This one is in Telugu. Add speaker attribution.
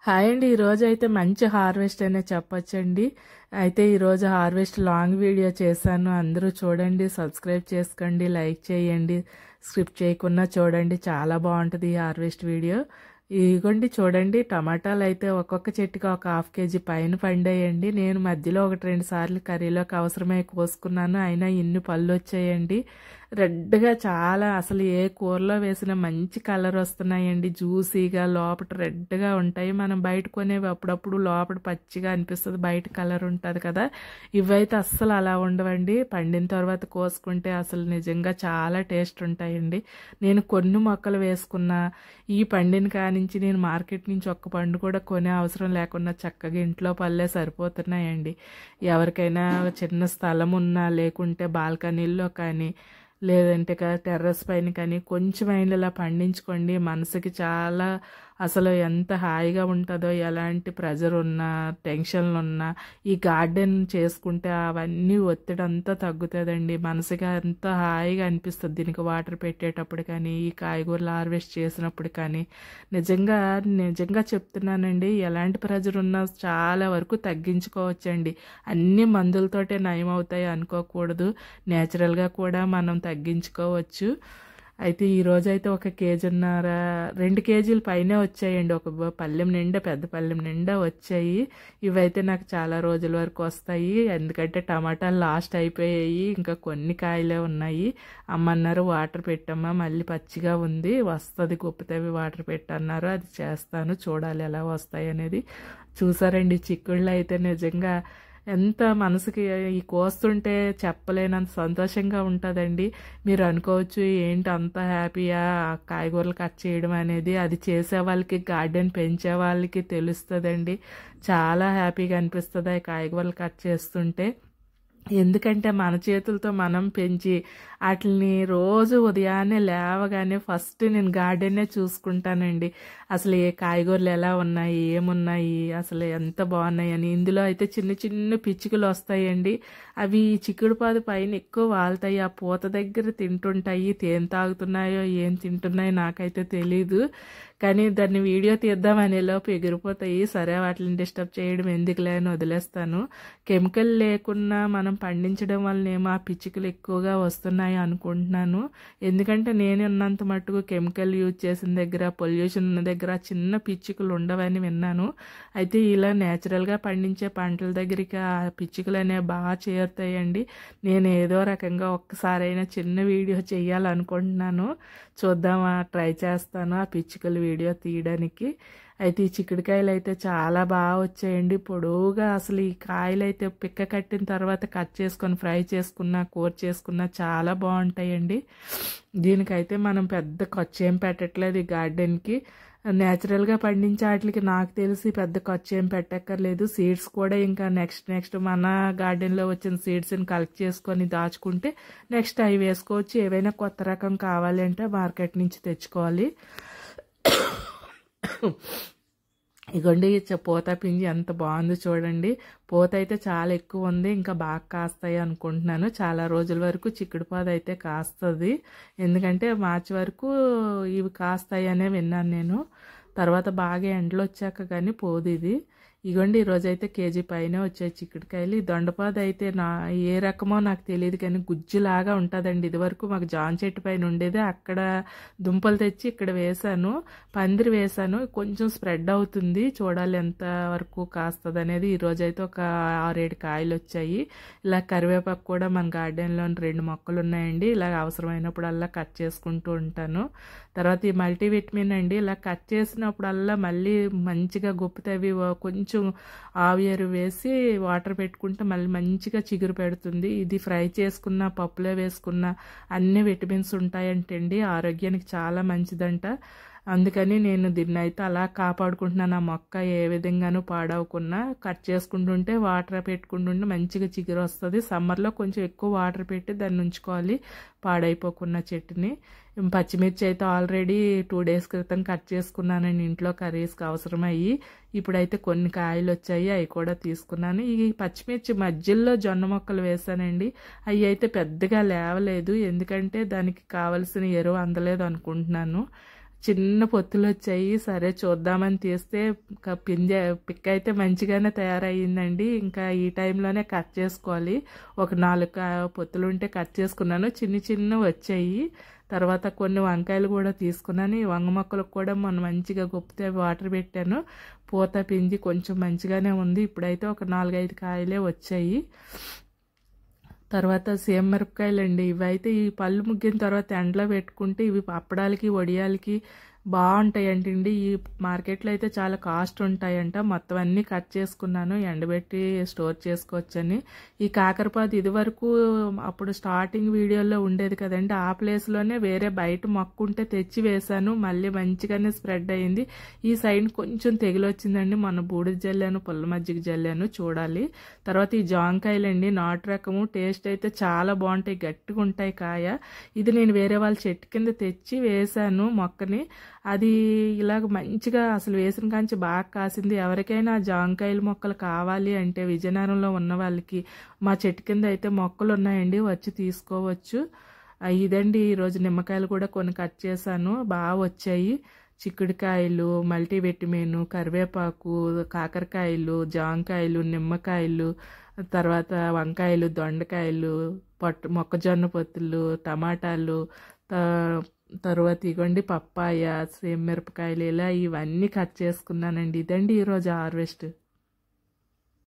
Speaker 1: హాయ్ అండి. ఈరోజు అయితే మంచి హార్వెస్ట్ అనే చెప్పొచ్చండి. అయితే ఈరోజు హార్వెస్ట్ లాంగ్ వీడియో చేశాను. అందరూ చూడండి, సబ్స్క్రైబ్ చేసుకోండి, లైక్ చేయండి, స్క్రిప్ట్ చేయకుండా చూడండి. చాలా బాగుంటుంది ఈ హార్వెస్ట్ వీడియో. ఇదిగోండి చూడండి, టమాటాలు అయితే ఒక్కొక్క చెట్టుకి ఒక 1/2 kg పైన పండాయండి. నేను మధ్యలో 1-2 సార్లు కర్రీలోకి అవసరమై కోసుకున్నాను, అయినా ఇన్ని పళ్ళు వచ్చాయండి. రెడ్గా చాలా, అసలు ఏ కూరలో వేసిన మంచి కలర్ వస్తున్నాయండి. జ్యూసీగా లోపల రెడ్గా ఉంటాయి. మనం బయట కొనేవి అప్పుడప్పుడు లోపల పచ్చిగా అనిపిస్తుంది, బయట కలర్ ఉంటుంది కదా. ఇవైతే అస్సలు అలా ఉండవండి. పండిన తర్వాత కోసుకుంటే అసలు నిజంగా చాలా టేస్ట్ ఉంటాయండి. నేను కొన్ని మొక్కలు వేసుకున్నా, ఈ పండిన కానించి నేను మార్కెట్ నుంచి ఒక్క పండు కూడా కొనే అవసరం లేకుండా చక్కగా ఇంట్లో పళ్ళే సరిపోతున్నాయండి. ఎవరికైనా చిన్న స్థలం ఉన్నా, లేకుంటే బాల్కనీల్లో కానీ, లేదంటే టెర్రస్ పైన కానీ కొంచెమైనా ఇలా పండించుకోండి. మనసుకి చాలా, అసలు ఎంత హాయిగా ఉంటుందో. ఎలాంటి ప్రెజర్ ఉన్నా, టెన్షన్లు ఉన్నా ఈ గార్డెన్ చేసుకుంటే అవన్నీ ఒత్తిడి అంతా తగ్గుతుందండి. మనసుకి అంత హాయిగా అనిపిస్తుంది దీనికి వాటర్ పెట్టేటప్పుడు కానీ, ఈ కాయగూరలు హార్వెస్ట్ చేసినప్పుడు కానీ. నిజంగా చెప్తున్నానండి, ఎలాంటి ప్రెజర్ ఉన్నా చాలా వరకు తగ్గించుకోవచ్చండి. అన్ని మందులతోటే నయం అవుతాయి అనుకోకూడదు, నేచురల్గా కూడా మనం తగ్గించుకోవచ్చు. అయితే ఈరోజు అయితే 1.5 kg 2 kgల పైనే వచ్చాయండి. ఒక పళ్ళెం నిండా, పెద్ద పళ్ళెం నిండా వచ్చాయి. ఇవైతే నాకు చాలా రోజుల వరకు వస్తాయి, ఎందుకంటే టమాటాలు లాస్ట్ అయిపోయాయి, ఇంకా కొన్ని కాయలే ఉన్నాయి. అమ్మన్నారు వాటర్ పెట్టమ్మా, మళ్ళీ పచ్చిగా ఉంది, వస్తుంది గొప్పతవి వాటర్ పెట్టన్నారు. అది చేస్తాను, చూడాలి ఎలా వస్తాయి అనేది. చూసారండి, చిక్కుళ్ళు అయితే నిజంగా ఎంత మనసుకి ఈ కోస్తుంటే చెప్పలేనంత సంతోషంగా ఉంటుందండి. మీరు అనుకోవచ్చు ఏంటి అంత హ్యాపీయా కాయగూరలు కట్ చేయడం అనేది. అది చేసే వాళ్ళకి, గార్డెన్ పెంచే వాళ్ళకి తెలుస్తుందండి. చాలా హ్యాపీగా అనిపిస్తుంది ఆ కాయగూరలు కట్ చేస్తుంటే. ఎందుకంటే మన చేతులతో మనం పెంచి వాటిని రోజు ఉదయాన్నే లేవగానే ఫస్ట్ నేను గార్డెన్నే చూసుకుంటానండి. అసలు ఏ కాయగూరలు ఎలా ఉన్నాయి, ఏమున్నాయి, అసలు ఎంత బాగున్నాయి అని. ఇందులో అయితే చిన్న చిన్న పిచ్చుకలు వస్తాయండి. అవి చిక్కుడుపాదు పైన ఎక్కువ వాళ్తాయి, ఆ పూత దగ్గర తింటుంటాయి. తేనె తాగుతున్నాయో ఏం తింటున్నాయో నాకైతే తెలీదు, కానీ దాన్ని వీడియో తీద్దామనే లోపు ఎగిరిపోతాయి. సరే వాటిని డిస్టర్బ్ చేయడం ఎందుకులే అని వదిలేస్తాను. కెమికల్ లేకుండా మనం పండించడం వల్లనేమో ఆ పిచ్చుకలు ఎక్కువగా వస్తున్నాయి అనుకుంటున్నాను. ఎందుకంటే నేను ఉన్నంత మట్టుకు కెమికల్ యూజ్ చేసిన దగ్గర, పొల్యూషన్ ఉన్న దగ్గర చిన్న పిచ్చుకలు ఉండవని విన్నాను. అయితే ఇలా నేచురల్గా పండించే పంటల దగ్గరికి ఆ పిచ్చుకలు అనేవి బాగా చేరుతాయండి. నేను ఏదో రకంగా ఒక్కసారైనా చిన్న వీడియో చేయాలనుకుంటున్నాను. చూద్దామా, ట్రై చేస్తాను ఆ పిచ్చుకలు వీడియో తీయడానికి. అయితే ఈ చిక్కుడుకాయలు అయితే చాలా బాగా వచ్చాయండి, పొడవుగా. అసలు ఈ కాయలు అయితే పిక్క కట్టిన తర్వాత కట్ చేసుకొని ఫ్రై చేసుకున్నా, కూర చేసుకున్నా చాలా బాగుంటాయండి. దీనికైతే మనం పెద్ద ఖర్చు ఏం పెట్టట్లేదు ఈ గార్డెన్కి. నేచురల్గా పండించే వాటికి నాకు తెలిసి పెద్ద ఖర్చు ఏం పెట్టక్కర్లేదు. సీడ్స్ కూడా ఇంకా నెక్స్ట్ మన గార్డెన్లో వచ్చిన సీడ్స్ని కలెక్ట్ చేసుకొని దాచుకుంటే నెక్స్ట్ అవి వేసుకోవచ్చు. ఏవైనా కొత్త రకం కావాలి అంటే మార్కెట్ నుంచి తెచ్చుకోవాలి. ఇగోండి పూత పిండి ఎంత బాగుందో చూడండి. పూత అయితే చాలా ఎక్కువ ఉంది, ఇంకా బాగా కాస్తాయి అనుకుంటున్నాను. చాలా రోజుల వరకు చిక్కుడుపాదు అయితే కాస్తుంది, ఎందుకంటే మార్చి వరకు ఇవి కాస్తాయి అనే విన్నాను నేను. తర్వాత బాగా ఎండలు వచ్చాక కానీ పోదు ఇది. ఇగోండి ఈరోజైతే 1 kg పైనే వచ్చాయి చిక్కుడుకాయలు. ఈ దొండపాదు అయితే ఏ రకమో నాకు తెలియదు, కానీ గుజ్జులాగా ఉంటుందండి. ఇదివరకు మాకు జాన్ చెట్టు పైన ఉండేది, అక్కడ దుంపలు తెచ్చి ఇక్కడ వేసాను, పందిరి వేసాను. కొంచెం స్ప్రెడ్ అవుతుంది, చూడాలి ఎంత వరకు కాస్తుంది అనేది. ఈరోజైతే ఒక 6-7 కాయలు వచ్చాయి. ఇలా కరివేపాకు కూడా మన గార్డెన్లో 2 మొక్కలు ఉన్నాయండి. ఇలా అవసరమైనప్పుడల్లా కట్ చేసుకుంటూ ఉంటాను. తర్వాత ఈ మల్టీవిటమిన్ అండి, ఇలా కట్ చేసినప్పుడల్లా మళ్ళీ మంచిగా గొప్పతవి కొంచెం ఆవిరి వేసి వాటర్ పెట్టుకుంటే మళ్ళీ మంచిగా చిగురు పెడుతుంది. ఇది ఫ్రై చేసుకున్న, పప్పులో వేసుకున్న అన్ని విటమిన్స్ ఉంటాయంటండి, ఆరోగ్యానికి చాలా మంచిదంట. అందుకని నేను దీన్ని అయితే అలా కాపాడుకుంటున్నాను. ఆ మొక్క ఏ విధంగానూ పాడవకుండా కట్ చేసుకుంటుంటే, వాటర్ పెట్టుకుంటుంటే మంచిగా చిగురు వస్తుంది. సమ్మర్లో కొంచెం ఎక్కువ వాటర్ పెట్టి దాన్ని ఉంచుకోవాలి, పాడైపోకున్న చెట్టుని. పచ్చిమిర్చి అయితే ఆల్రెడీ 2 days క్రితం కట్ చేసుకున్నానండి, ఇంట్లో కర్రీస్కి అవసరమయ్యి. ఇప్పుడైతే కొన్ని కాయలు వచ్చాయి, అవి కూడా తీసుకున్నాను. ఈ పచ్చిమిర్చి మధ్యలో జొన్న మొక్కలు వేసానండి, అవి అయితే పెద్దగా లేవలేదు, ఎందుకంటే దానికి కావలసిన ఎరువు అందలేదు అనుకుంటున్నాను. చిన్న పొత్తులు వచ్చాయి. సరే చూద్దామని తీస్తే పిక్ అయితే మంచిగానే తయారయ్యిందండి. ఇంకా ఈ టైంలోనే కట్ చేసుకోవాలి. ఒక 4 పొత్తులు ఉంటే కట్ చేసుకున్నాను. చిన్న వచ్చాయి. తర్వాత కొన్ని వంకాయలు కూడా తీసుకున్నాను. ఈ వంగ మొక్కలకు కూడా మొన్న మంచిగా గొప్పితే వాటర్ పెట్టాను. పూత పిండి కొంచెం మంచిగానే ఉంది. ఇప్పుడైతే ఒక 4-5 కాయలే వచ్చాయి. తర్వాత సీమ మిరపకాయలండి. ఇవైతే ఈ పళ్ళు ముగ్గిన తర్వాత ఎండలో పెట్టుకుంటే ఇవి అప్పడాలకి వడియాలకి బాగుంటాయంటండి. ఈ మార్కెట్లో అయితే చాలా కాస్ట్ ఉంటాయంట. మొత్తం అన్నీ కట్ చేసుకున్నాను, ఎండబెట్టి స్టోర్ చేసుకోవచ్చని. ఈ కాకరపాదు ఇదివరకు అప్పుడు స్టార్టింగ్ వీడియోలో ఉండేది కదండి, ఆ ప్లేస్లోనే వేరే బయట మొక్కుంటే తెచ్చి వేశాను. మళ్ళీ మంచిగానే స్ప్రెడ్ అయ్యింది. ఈ సైడ్ కొంచెం తెగిలొచ్చిందండి. మొన్న బూడిద జల్లాను, పుల్ల మజ్జిగ జల్లాను, చూడాలి. తర్వాత ఈ జాంకాయలండి, నాటు రకము. టేస్ట్ అయితే చాలా బాగుంటాయి, గట్టిగా ఉంటాయి కాయ. ఇది నేను వేరే వాళ్ళ చెట్టు కింద తెచ్చి వేశాను మొక్కని. అది ఇలాగ మంచిగా అసలు వేసిన కాంచి బాగా కాసింది. ఎవరికైనా జాంకాయల మొక్కలు కావాలి అంటే విజయనగరంలో ఉన్న వాళ్ళకి మా చెట్టు కింద అయితే మొక్కలు ఉన్నాయండి, వచ్చి తీసుకోవచ్చు. ఇదండి ఈరోజు. నిమ్మకాయలు కూడా కొన్ని కట్ చేశాను, బాగా వచ్చాయి. చిక్కుడుకాయలు, మల్టీవిటమిన్, కరివేపాకు, కాకరకాయలు, జాంకాయలు, నిమ్మకాయలు, తర్వాత వంకాయలు, దొండకాయలు, మొక్కజొన్న పొత్తులు, టమాటాలు, తర్వాత ఇగోండి పప్పాయ, సేమ్ మిరపకాయలు, ఇలా ఇవన్నీ కట్ చేసుకున్నానండి. ఇదండి ఈరోజు హార్వెస్ట్.